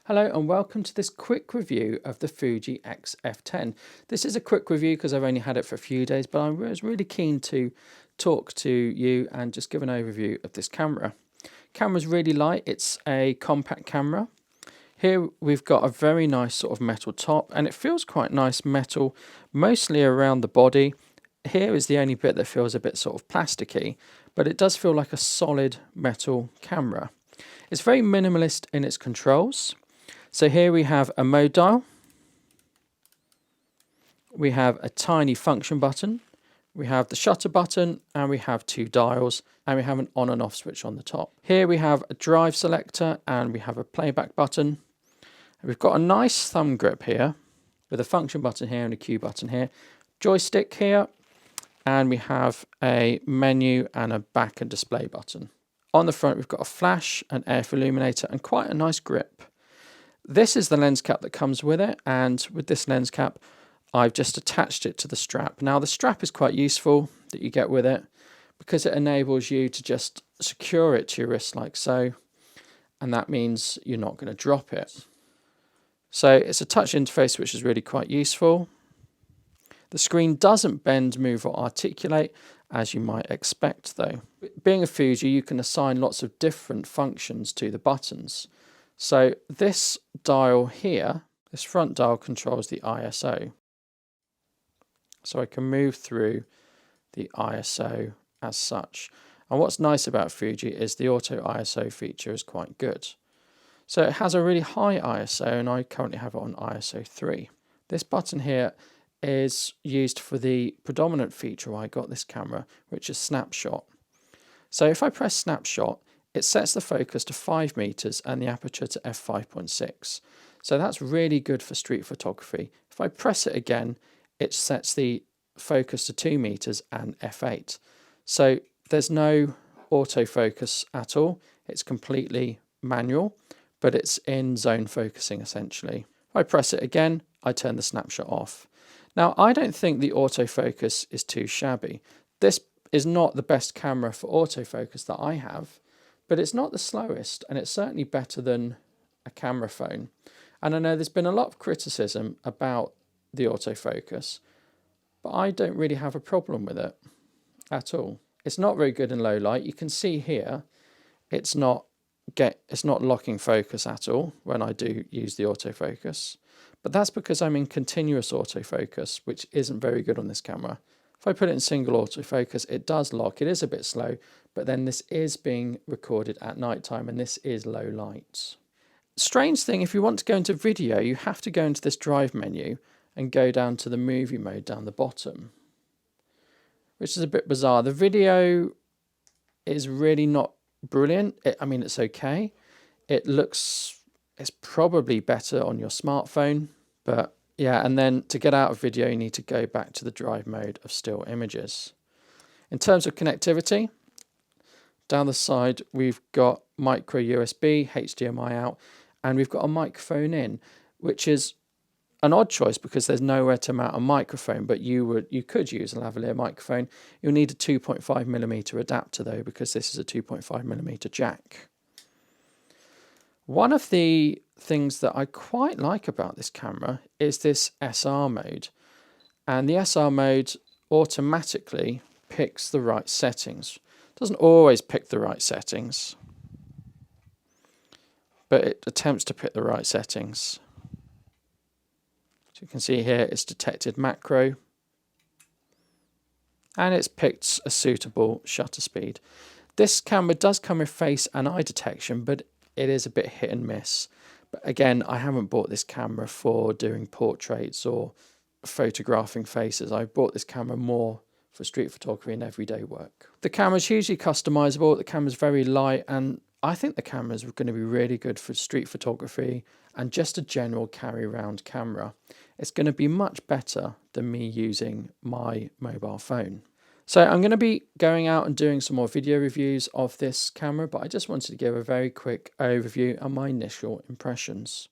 Hello and welcome to this quick review of the Fuji XF10. This is a quick review because I've only had it for a few days, but I was really keen to talk to you and just give an overview of this camera. Camera's really light, it's a compact camera. Here we've got a very nice sort of metal top, and it feels quite nice metal, mostly around the body. Here is the only bit that feels a bit sort of plasticky, but it does feel like a solid metal camera. It's very minimalist in its controls. So here we have a mode dial, we have a tiny function button, we have the shutter button, and we have two dials, and we have an on and off switch on the top. Here we have a drive selector, and we have a playback button. We've got a nice thumb grip here, with a function button here and a Q button here, joystick here, and we have a menu and a back and display button. On the front we've got a flash, an AF illuminator, and quite a nice grip. This is the lens cap that comes with it, and with this lens cap I've just attached it to the strap. Now the strap is quite useful that you get with it because it enables you to just secure it to your wrist like so, and that means you're not going to drop it. So it's a touch interface which is really quite useful. The screen doesn't bend, move or articulate as you might expect though. Being a Fuji, you can assign lots of different functions to the buttons. So this dial here, this front dial controls the ISO. So I can move through the ISO as such. And what's nice about Fuji is the auto ISO feature is quite good. So it has a really high ISO, and I currently have it on ISO 3. This button here is used for the predominant feature why I got this camera, which is snapshot. So if I press snapshot, it sets the focus to 5 meters and the aperture to f5.6. So that's really good for street photography. If I press it again, it sets the focus to 2 meters and f8. So there's no autofocus at all. It's completely manual, but it's in zone focusing essentially. If I press it again, I turn the snapshot off. Now, I don't think the autofocus is too shabby. This is not the best camera for autofocus that I have, but it's not the slowest, and it's certainly better than a camera phone. And I know there's been a lot of criticism about the autofocus, but I don't really have a problem with it at all. It's not very good in low light. You can see here, it's not locking focus at all when I do use the autofocus. But that's because I'm in continuous autofocus, which isn't very good on this camera. If I put it in single autofocus, it does lock. It is a bit slow, but then this is being recorded at night time and this is low light. Strange thing, if you want to go into video, you have to go into this drive menu and go down to the movie mode down the bottom, which is a bit bizarre. The video is really not brilliant. I mean, it's okay. It's probably better on your smartphone, but yeah, and then to get out of video, you need to go back to the drive mode of still images. In terms of connectivity, down the side, we've got micro USB, HDMI out, and we've got a microphone in, which is an odd choice because there's nowhere to mount a microphone, but you could use a lavalier microphone. You'll need a 2.5mm adapter though, because this is a 2.5mm jack. One of the things that I quite like about this camera is this SR mode, and the SR mode automatically picks the right settings. It doesn't always pick the right settings, but it attempts to pick the right settings. So you can see here it's detected macro, and it's picked a suitable shutter speed. This camera does come with face and eye detection, but it is a bit hit and miss. But again, I haven't bought this camera for doing portraits or photographing faces. I bought this camera more for street photography and everyday work. The camera is hugely customizable. The camera is very light, and I think the camera is going to be really good for street photography and just a general carry around camera. It's going to be much better than me using my mobile phone. So I'm going to be going out and doing some more video reviews of this camera, but I just wanted to give a very quick overview and my initial impressions.